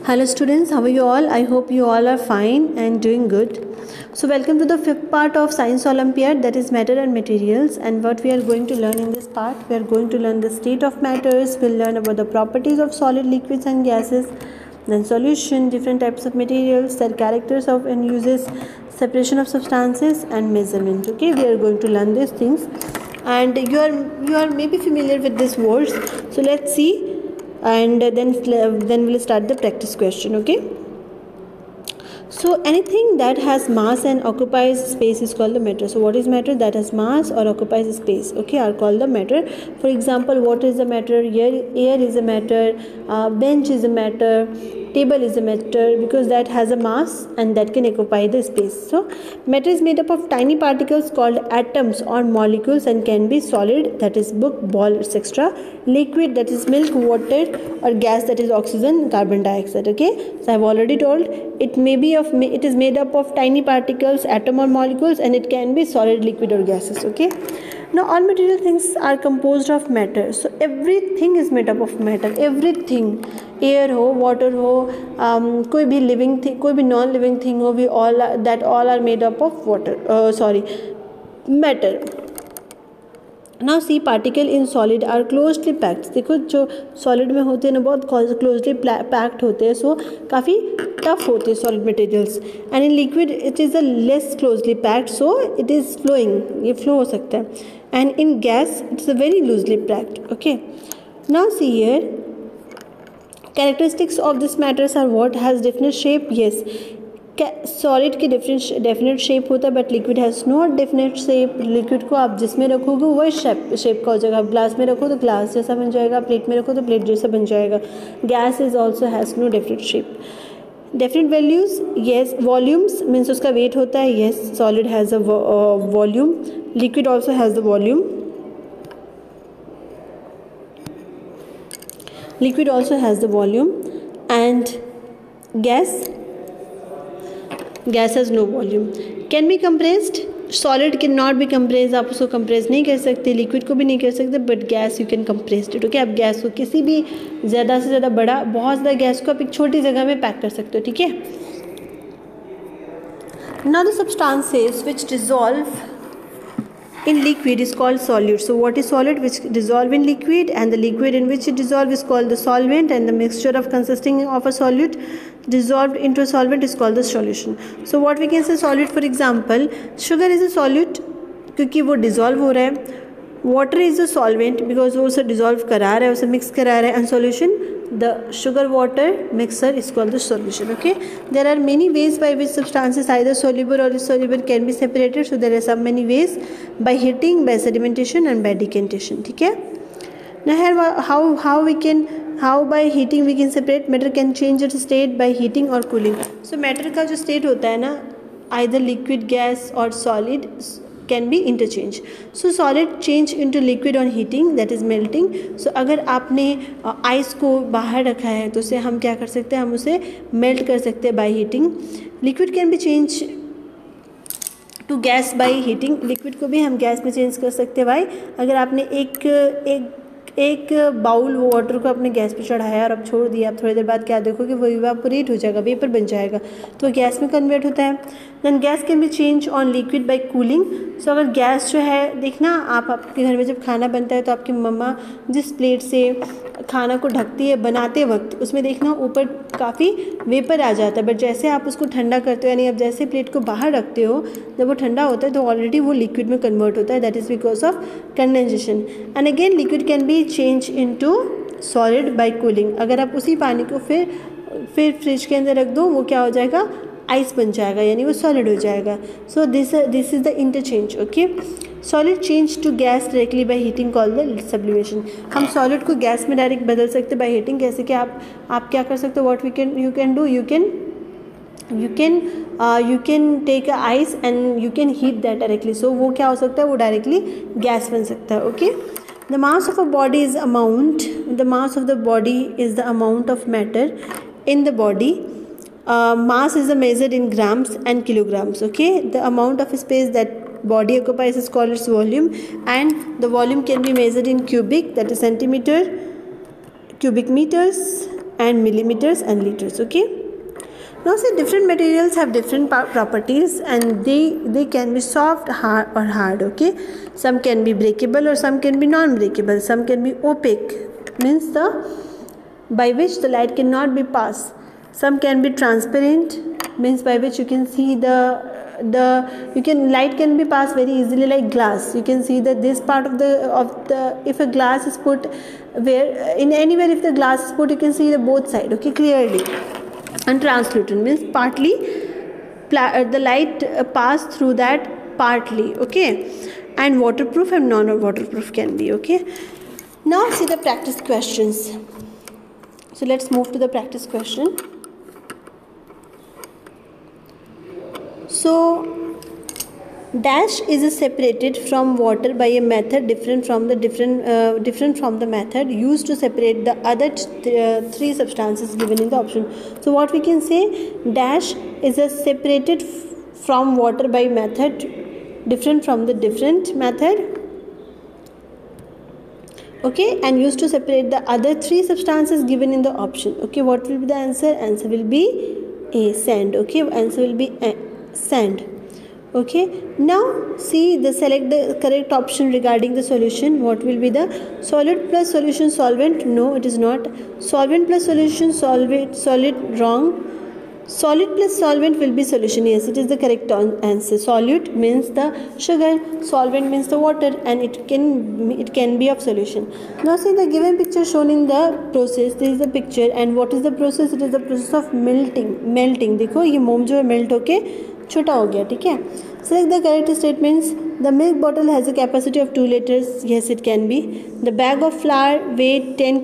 Hello students, how are you all? I hope you all are fine and doing good. So welcome to the fifth part of Science Olympiad, that is matter and materials. And what we are going to learn in this part, we are going to learn the state of matters, we'll learn about the properties of solid, liquids and gases, then solution, different types of materials, their characters of and uses, separation of substances and measurement. Okay, we are going to learn these things. And you are maybe familiar with these words. So let's see. And then we'll start the practice question. Okay, so anything that has mass and occupies space is called the matter. So what is matter? That has mass or occupies space, okay, are called the matter. For example, water is a matter, air is a matter, bench is a matter, table is a matter, because that has a mass and that can occupy the space. So matter is made up of tiny particles called atoms or molecules and can be solid, that is book, ball, etc., liquid, that is milk, water, or gas, that is oxygen, carbon dioxide. Okay, so I've already told it is made up of tiny particles, atom or molecules, and it can be solid, liquid or gases. Okay, now all material things are composed of matter. So everything is made up of matter. Everything, air हो, water हो, कोई भी living thing, कोई भी non living thing हो, all are made up of matter. Now see, particle in solid are closely packed. देखो जो solid में होते हैं ना बहुत closely packed होते हैं, so काफ़ी tough होते हैं solid materials. And in liquid it is a less closely packed, so it is flowing, ये flow हो सकता है. And in gas it's a very loosely packed. Okay, now see here, characteristics of this matters are what? Has definite shape. Yes, solid की definite shape होता है, but liquid has not definite shape. Liquid को आप जिसमें रखोगे वही shape का हो जाएगा. आप ग्लास में रखो तो ग्लास जैसा बन जाएगा, प्लेट में रखो तो प्लेट जैसा बन जाएगा. Gas is also has no definite shape. Definite values, yes. Volumes means उसका वेट होता है. Yes, solid has a volume. Liquid also has the volume. Liquid also has the volume. And gas has no volume. Can be compressed. Solid cannot be compressed. आप उसको compress नहीं कर सकते, liquid को भी नहीं कर सकते, but gas you can compress it. Okay, आप गैस को किसी भी ज़्यादा से ज़्यादा बड़ा, बहुत ज़्यादा गैस को आप एक छोटी जगह में पैक कर सकते हो. ठीक है. Now the substances which dissolve in liquid is called solute. So what is solid? Which dissolve in liquid, and the liquid in which it dissolve is called the solvent, and the mixture of consisting of a solute dissolved into a solvent is called the solution. So what we can say solute, for example, sugar is a solute क्योंकि वो dissolve हो रहा है. Water is a solvent because वो उसे dissolve करा रहा है, उसे mix करा रहा है. And solution, the sugar water mixture is called the solution. Okay, there are many ways by which substances either soluble or insoluble can be separated. So there are so many ways: by heating, by sedimentation and by decantation. ठीक है. Now here how by heating we can separate. Matter can change its state by heating or cooling. So matter का जो state होता है ना, either liquid, gas or solid can be interchange. So solid change into liquid on heating, that is melting. So अगर आपने ice को बाहर रखा है तो उसे हम क्या कर सकते हैं, हम उसे मेल्ट कर सकते हैं by heating. Liquid can be changed to gas by heating. Liquid को भी हम गैस में चेंज कर सकते हैं भाई. अगर आपने एक बाउल वाटर को अपने गैस पे चढ़ाया और अब छोड़ दिया, आप थोड़ी देर बाद क्या देखोगे वो इवापोरेट हो जाएगा, वेपर बन जाएगा, तो गैस में कन्वर्ट होता है. Then gas can be change on liquid by cooling. So अगर गैस जो है, देखना आप आपके घर में जब खाना बनता है तो आपकी मम्मा जिस प्लेट से खाना को ढकती है बनाते वक्त, उसमें देखना ऊपर काफ़ी वेपर आ जाता है, बट जैसे आप उसको ठंडा करते हो, यानी आप जैसे प्लेट को बाहर रखते हो, जब वो ठंडा होता है तो ऑलरेडी वो लिक्विड में कन्वर्ट होता है. That is because of condensation. And again liquid can be change into solid bye cooling. अगर आप उसी पानी को फिर फ्रिज के अंदर रख दो, वो क्या हो जाएगा, आइस बन जाएगा, यानी वो सॉलिड हो जाएगा. So this is the interchange. Okay, solid change to gas directly by heating called the sublimation. हम सॉलिड को गैस में डायरेक्ट बदल सकते हैं बाय हीटिंग. कैसे कि आप क्या कर सकते हो, what you can do, you can take a ice and you can heat that directly. So वो क्या हो सकता है, वो डायरेक्टली गैस बन सकता है. Okay, the mass of a body is the amount of matter in the body. Mass is measured in grams and kilograms. Okay, the amount of space that body occupies is called its volume, and the volume can be measured in cubic, that is centimeter, cubic meters, and millimeters and liters. Okay, now see, different materials have different properties, and they can be soft, hard or hard. Okay, some can be breakable or some can be non-breakable. Some can be opaque, means the by which the light cannot be passed. Some can be transparent, means by which you can see light can be passed very easily, like glass. You can see that this part of the if a glass is put where in anywhere, if the glass is put, you can see the both side, okay, clearly. And translucent means partly the light pass through that partly. Okay, and waterproof and non-waterproof can be. Okay, now see the practice questions. So let's move to the practice question. So dash is separated from water by a method different from the method used to separate the other three substances given in the option. So what we can say, dash is separated from water by method different from the different method, okay, and used to separate the other three substances given in the option. Okay, what will be the answer? Answer will be A, sand. Okay, answer will be A, sand. Okay, now see, select the correct option regarding the solution. What will be the solid plus solution solvent? No, it is not. Solvent plus solution solid, wrong. Solid plus solvent will be solution. Yes, it is the correct answer. Solute means the sugar, solvent means the water, and it can be of solution. Now see the given picture shown in the process. This is the picture, and what is the process? It is the process of melting. देखो ये मोम जो है melt होके छोटा हो गया. ठीक है, select the correct statements. The milk bottle has a capacity of 2 liters. Yes, it can be. The bag of flour weighed 10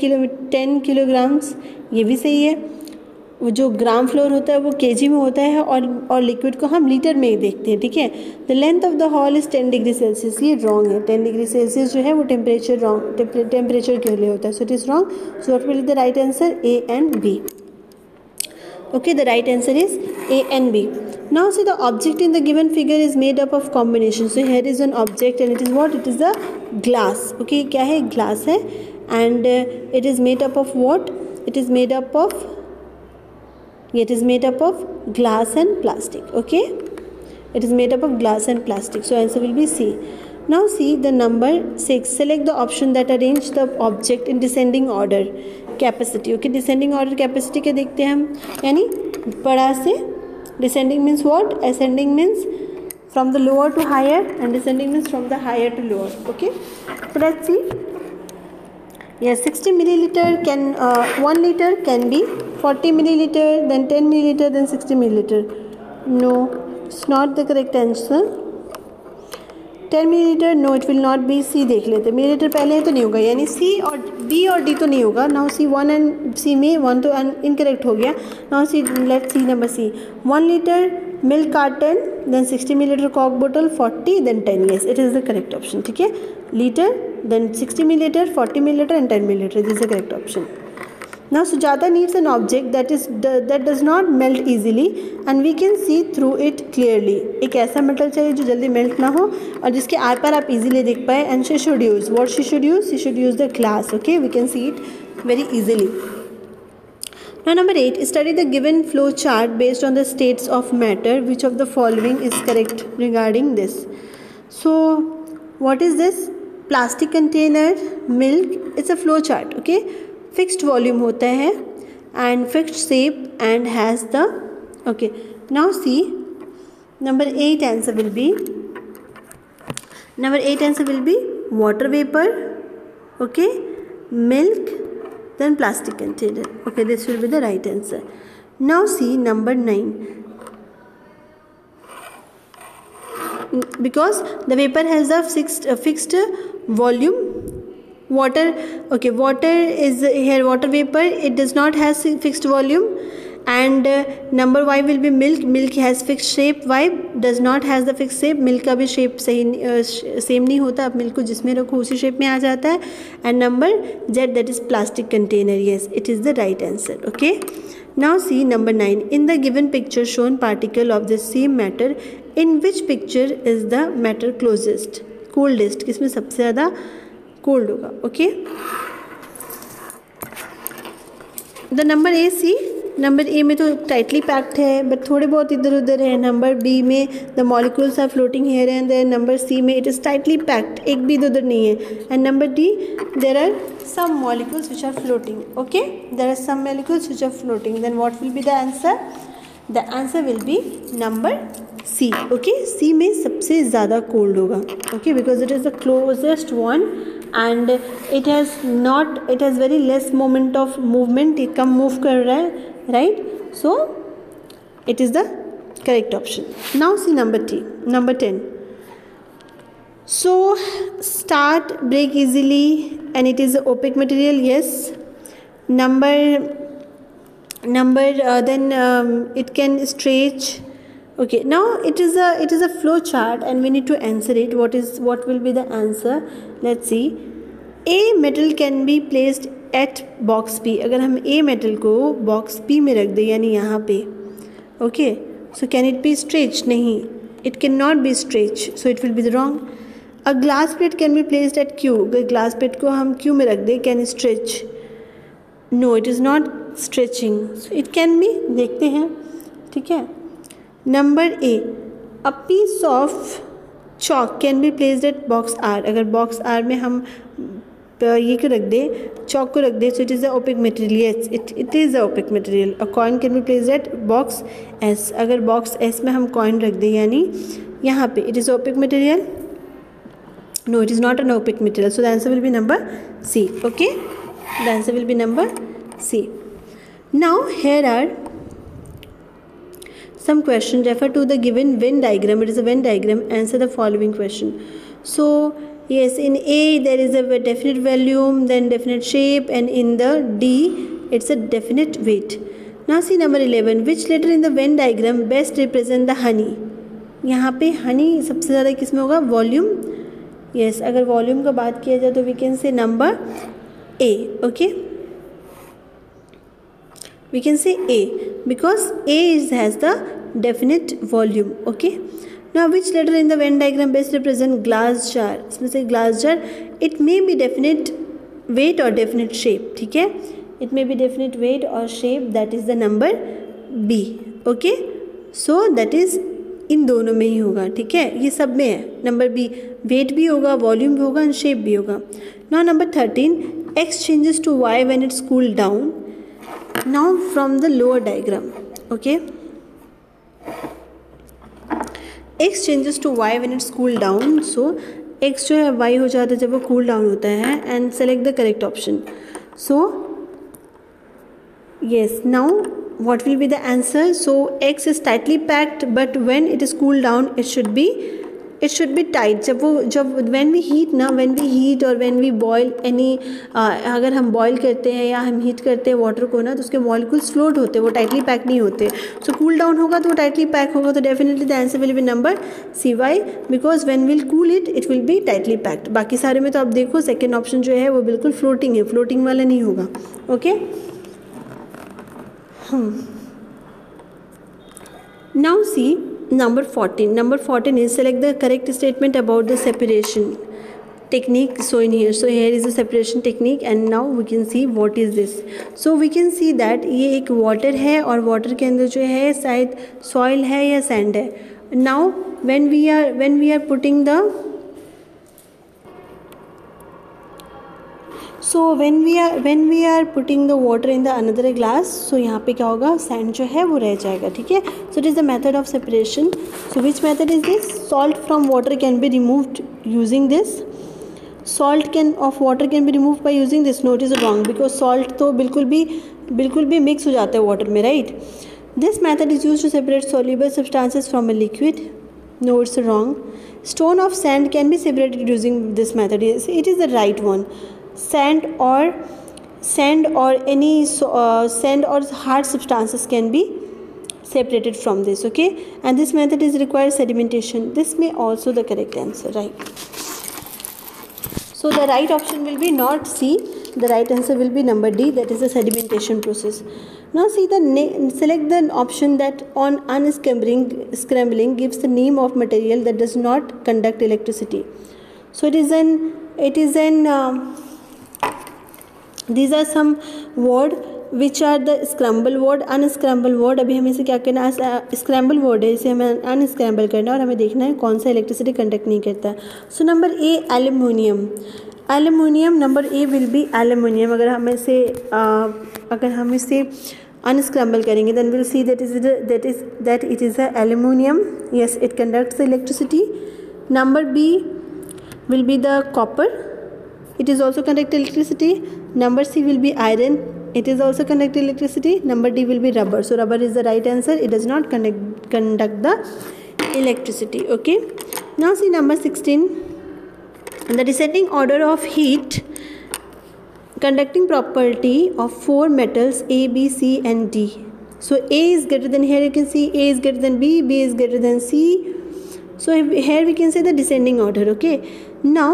kilograms. ये भी सही है. वो जो ग्राम फ्लोर होता है वो केजी में होता है, और लिक्विड को हम लीटर में ही देखते हैं. ठीक है. The length of the hall is 10 degree Celsius. ये रॉन्ग है. 10 डिग्री सेल्सियस जो है वो टेम्परेचर के लिए होता है. So it is wrong. So what will be the right answer? A and B. Okay, the right answer is A and B. Now see, the object in the given figure is made up of combination. So here is an object, and it is what? It is a glass. Okay, क्या है? Glass है, and it is made up of what? It is made up of glass and plastic. Okay, it is made up of glass and plastic. So answer will be C. Now see the number 6. Select the option that arrange the object in descending order. Capacity. Okay, descending order capacity के देखते हैं हम, यानी बड़ा से. Descending means what? Ascending means from the lower to higher, and descending means from the higher to lower. Okay, so let's see. Yes, 60 milliliter can 1 liter can be 40 milliliter, then 10 milliliter, then 60 milliliter. No, it's not the correct answer. 10 millilitre, no it will not be. See देख लेते. Millilitre पहले तो नहीं होगा, यानी सी और B और D तो नहीं होगा. नाउ सी 1 एंड सी में 1 तो इनकरेक्ट हो गया. Now C let's see number C. 1 litre milk carton, then 60 millilitre coke बोतल, 40 then 10. Yes, it is the correct option. ठीक है, litre then 60 millilitre, 40 millilitre and 10 millilitre. This is the correct option. Now Sujata needs an object that does not melt easily and we can see through it clearly. एक ऐसा metal चाहिए जो जल्दी melt ना हो और जिसके आर पार आप इजीली देख पाए. And she should use what she should use? She should use the glass. Okay, we can see it very easily. Now number 8. Study the given flow chart based on the states of matter. Which of the following is correct regarding this? So what is this? Plastic container, milk. It's a flow chart. Okay. Fixed volume होता है and fixed shape and has the. Okay, now see number 8 answer will be water vapor. Okay, milk, then plastic container. Okay, this will be the right answer. Now see number 9. Because the vapor has a fixed volume. Water, okay, water is here, water vapor, it does not has fixed volume. And number Y will be milk has fixed shape. Y does not has the fixed shape. milk का भी shape सही same नहीं होता. आप milk को जिसमें रखो उसी shape में आ जाता है. and number Z, that is plastic container. Yes, it is the right answer. Okay, now see number 9. In the given picture shown particle of the same matter, in which picture is the matter closest, coldest? किसमें सबसे ज़्यादा cold होगा. Okay, the number A C, number A में तो tightly packed है but थोड़े बहुत इधर उधर है. नंबर बी में the molecules are floating here and there. Number C में इट इज़ टाइटली पैक्ड, एक भी इधर उधर नहीं है. And number D there are some molecules which are floating. Okay, there are some molecules which are floating. Then what will be the answer? The answer will be number C. Okay, C में सबसे ज़्यादा cold होगा. Okay, because it is the closest one and it has very less moment of movement. ये कम move कर रहा है, right? So it is the correct option. Now see number 10. So start break easily and it is opaque material. Yes. It can stretch. Okay, now it is a flow chart and we need to answer it. What will be the answer? Let's see. A metal can be placed at box P. अगर हम A metal को box P में रख दें यानी यहाँ पे, okay, so can it be stretched? नहीं, it cannot be stretched, so it will be the wrong. A glass plate can be placed at Q. अगर glass plate को हम Q में रख दें, can it stretch? No, it is not stretching, so it can be. देखते हैं, ठीक है. Number A, a piece of chalk can be placed at box R. अगर बॉक्स आर में हम ये को रख दें, चॉक को रख दें, so it is a opaque material. Yes, it is a opaque material. A coin can be placed at box S. अगर बॉक्स एस में हम कॉइन रख दें यानी यहाँ पे, it is a opaque material. No, it is not an opaque material. So the answer will be number C. Okay, the answer will be number C. Now here are some questions. Refer to the given Venn diagram. It is a Venn diagram. Answer the following question. So yes, in A there is a definite volume, then definite shape, and in the D it's a definite weight. Now see number 11. Which letter in the Venn diagram best represent the honey? यहाँ पे honey सबसे ज़्यादा किस में होगा? Volume. Yes, अगर volume का बात किया जाए तो we can say number A. Okay. We can say A because A has the definite volume. Okay. Now which letter in the Venn diagram best represent glass jar? इसमें से glass jar, it may be definite weight or definite shape. ठीक है, it may be definite weight or shape. That is the number B. Okay, so that is इन दोनों में ही होगा. ठीक है, ये सब में है. नंबर बी वेट भी होगा, वॉल्यूम भी होगा एंड शेप भी होगा. Now number 13. X changes to Y when it's cooled down. Now from the lower diagram, okay, X changes to Y when it's cooled down. So X जो है Y हो जाता है जब वो cool down होता है. And select the correct option. So yes, now what will be the answer? So X is tightly packed, but when it is cooled down, it should be tight. जब when we heat और when we boil any अगर हम boil करते हैं या हम heat करते हैं water को ना, तो उसके molecules float होते हैं, वो tightly packed नहीं होते. So cool down होगा तो वो tightly packed होगा. तो definitely the answer will be number C. Why? Because when we'll cool it, it will be tightly packed. बाकी सारे में तो आप देखो second option जो है वो बिल्कुल floating है, floating वाला नहीं होगा. Okay. Now see number 14. Number 14 is select the correct statement about the separation technique. So in here, so here is the separation technique and now we can see what is this. So we can see that ये एक water है और water के अंदर जो है शायद soil है या sand है. Now when we are putting the so when we are putting the water in the another glass, so यहाँ पे क्या होगा? sand जो है वो रह जाएगा. ठीक है, so it is the method of separation. So which method is this? Salt from water can be removed using this. Salt of water can be removed by using this. No, it is wrong because salt तो बिल्कुल भी mix हो जाता है water में, right? This method is used to separate soluble substances from a liquid. No, it's wrong. Stone of sand can be separated using this method. It is the right one. Sand or any sand or hard substances can be separated from this. Okay, and this method is required sedimentation. This may also the correct answer, right? So the right option will be not C. The right answer will be number D. That is the sedimentation process. Now see select the option that on unscrambling gives the name of material that does not conduct electricity. So these are some word which are the scramble word, unscramble word. अभी हमें इसे क्या करना है, scramble word है, इसे हमें unscramble करना है और हमें देखना है कौन सा इलेक्ट्रिसिटी कंडक्ट नहीं करता है. So number A aluminium. Aluminium, number A will be aluminium. अगर हम इसे अनस्क्रैम्बल करेंगे then will see that it is a aluminium. Yes, it conducts the electricity. Number B will be the copper, it is also conduct electricity. Number C will be iron, it is also conduct electricity. Number D will be rubber. So rubber is the right answer, it does not conduct the electricity. Okay, now see number 16. The descending order of heat conducting property of four metals A, B, C and D. So A is greater than, here you can see A is greater than B, B is greater than C. So here we can say the descending order. Okay, now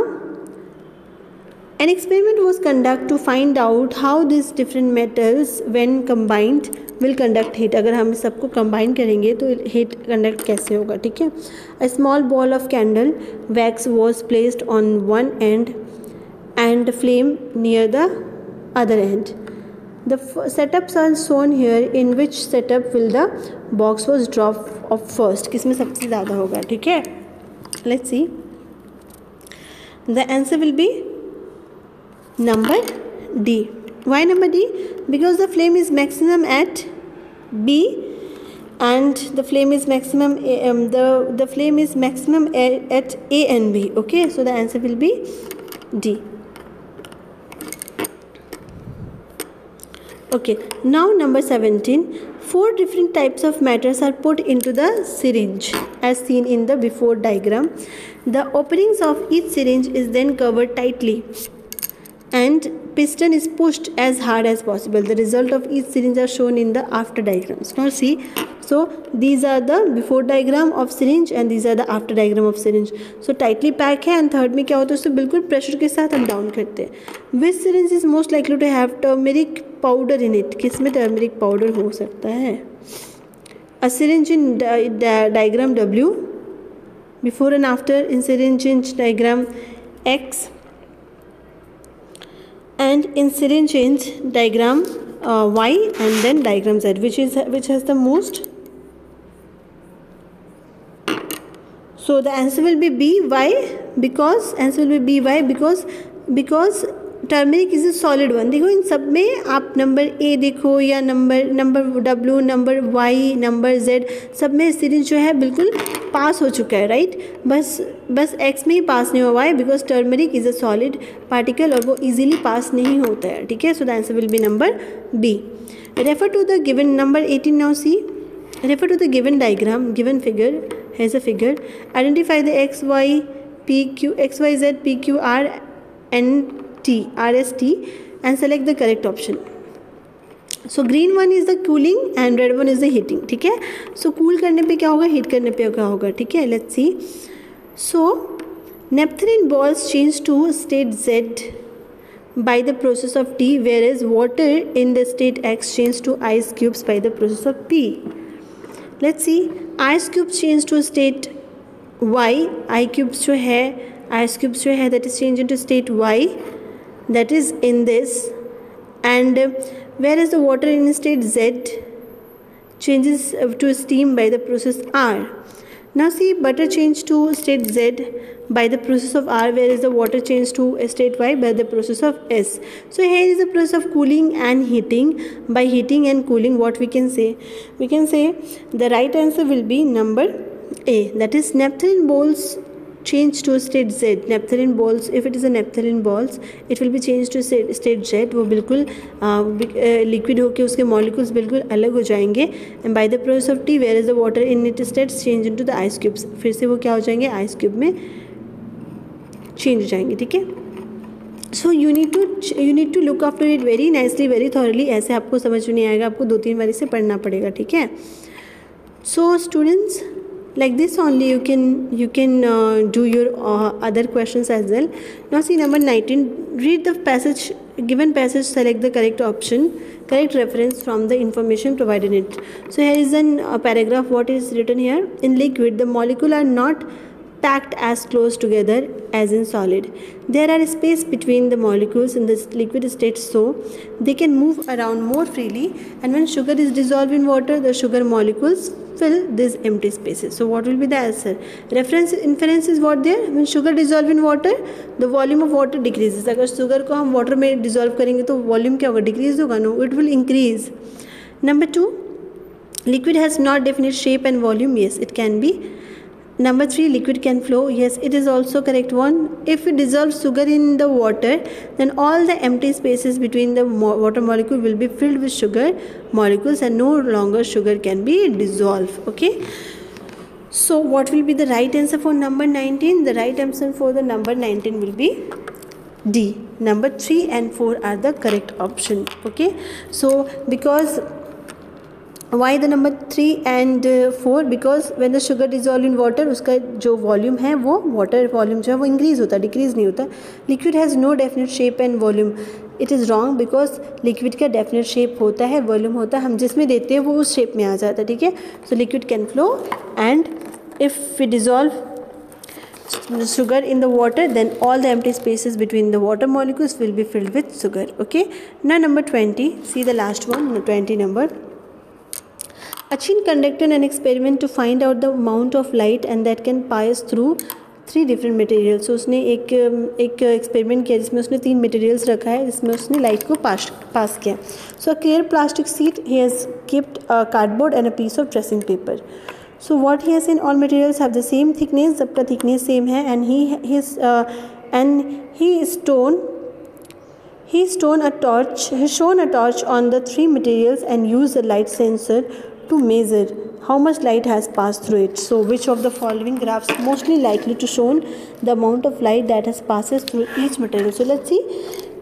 an experiment was conducted to find out how these different metals when combined will conduct heat. अगर हम सबको combine करेंगे तो heat conduct कैसे होगा. ठीक है, a small ball of candle wax was placed on one end and flame near the other end. The setups are shown here. In which setup will the box was dropped off first? किसमें सबसे ज़्यादा होगा. ठीक है, let's see. The answer will be number D. Why number D? Because the flame is maximum at B and the flame is maximum the flame is maximum at A and B. Okay, so the answer will be D. Okay, now number 17. 4 different types of matters are put into the syringe as seen in the before diagram. The openings of each syringe is then covered tightly and piston is pushed as hard as possible. The result of each syringe are shown in the after diagrams. Now see, so these are the before diagram of syringe and these are the after diagram of syringe. So tightly pack है and third में क्या होता है, उसको बिल्कुल pressure के साथ हम डाउन करते हैं. Which syringe is most likely to have turmeric powder in it? किस में turmeric powder हो सकता है? A syringe in diagram W, before and after in syringe in diagram X, and in syringe in diagram Y and then diagram Z, which has the most. So the answer will be B. Why? Because answer will be B. Why? Because turmeric is a solid one. देखो इन सब में आप number A देखो या number W, number Y, number Z, सब में syringe जो है बिल्कुल पास हो चुका है. राइट, बस एक्स में ही पास नहीं हुआ. Why? Because turmeric is a solid particle और वो इजीली पास नहीं होता है. ठीक है, so the answer will be number B. Refer to the given number 18. Now C, refer to the given diagram. Given figure has a figure. Identify the x, y, p, q, x, y, z, p, q, r, n, t, r, s, t and select the correct option. So green one is the cooling and red one is the heating. ठीक है, so cool करने पे क्या होगा, heat करने पे क्या होगा. ठीक है, let's see. So naphthalene balls change to state Z by the process of T, whereas water in the state X change to ice cubes by the process of P. Let's see, ice cubes change to state Y. ice cubes जो है that is change into state Y, that is in this, and whereas the water in state Z changes to steam by the process R. Now see, butter change to state Z by the process of R, whereas the water change to state Y by the process of S. So here is the process of cooling and heating. By heating and cooling, what we can say? We can say the right answer will be number A, that is naphthalene balls change to state Z. Naphthalene balls, if it is a naphthalene balls, it will be changed to state Z. वो बिल्कुल liquid होके उसके molecules बिल्कुल अलग हो जाएंगे. And by the process of T, whereas the water in its states change into the ice cubes. फिर से वो क्या हो जाएंगे, ice cube में change हो जाएंगे. ठीक है, so you need to look after it very nicely, very thoroughly. ऐसे आपको समझ में नहीं आएगा, आपको 2-3 बार इसे पढ़ना पड़ेगा. ठीक है, so students, like this only you can do your other questions as well. Now see number 19. Read the passage, given passage, select the correct option, correct reference from the information provided in it. So here is a paragraph. What is written here? In liquid, the molecule are not packed as close together as in solid. There are space between the molecules in this liquid state, so they can move around more freely, and when sugar is dissolved in water, the sugar molecules fill these empty spaces. So what will be the answer? Reference inference is what there? When sugar dissolve in water, the volume of water decreases. अगर sugar को हम water में dissolve करेंगे तो volume क्या होगा? Decrease होगा? No, it will increase. Number 2, liquid has not definite shape and volume. Yes, it can be. Number 3, liquid can flow. Yes, it is also correct one. If we dissolve sugar in the water, then all the empty spaces between the water molecule will be filled with sugar molecules, and no longer sugar can be dissolved. Okay. So what will be the right answer for number 19? The right answer for the number 19 will be D. Number 3 and 4 are the correct option. Okay. So because why the number 3 and 4? Because when the sugar dissolve in water, उसका जो volume है वो water volume जो है वो increase होता है, decrease नहीं होता. Liquid has no definite shape and volume. It is wrong because liquid का definite shape होता है, volume होता है, हम जिसमें देते हैं वो उस shape में आ जाता है. ठीक है. So liquid can flow, and if we dissolve sugar in the water, then all the empty spaces between the water molecules will be filled with sugar. Okay. Now number 20. See the last one, 20 number. Achin conducted an experiment to find out the amount of light and that can pass through 3 different materials. So उसने एक experiment किया जिसमें उसने 3 materials रखा है जिसमें उसने light को पास किया. So a clear plastic sheet, he has kept a cardboard and a piece of tracing paper. So what he has seen, all materials have the same thickness, सबका thickness same है, and he shone a torch on the 3 materials and used a light sensor to measure how much light has passed through it. So which of the following graphs mostly likely to show the amount of light that has passes through each material? So let's see.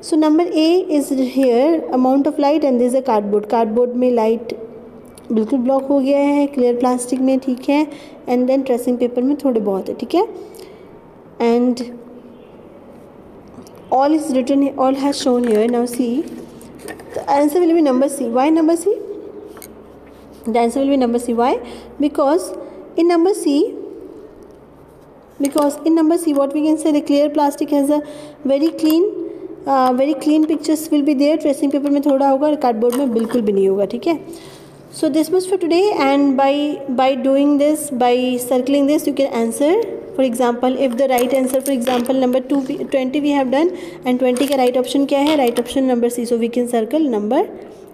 So number A is here, amount of light, and this is a cardboard में light बिल्कुल block हो गया है, clear plastic में ठीक है, and then tracing paper में थोड़े बहुत है. ठीक है. And all is written, all has shown here. Now see, the answer will be number C. Why number C? The answer will be number C. Why? Because in number C, what we can say, the clear plastic has a very clean pictures will be there. Tracing paper में थोड़ा होगा और cardboard में बिल्कुल भी नहीं होगा. ठीक है. So this was for today, and by doing this, by circling this, you can answer. For example, if the right answer, for example, number 20 we have done, and 20 का right option क्या है? Right option number C. So we can circle number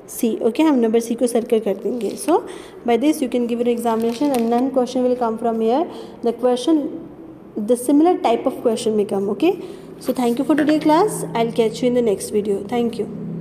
C. Okay, हम number C को circle कर देंगे. So by this you can give an examination, and none question will come from here. The similar type of question may come. Okay. So thank you for today class. I'll catch you in the next video. Thank you.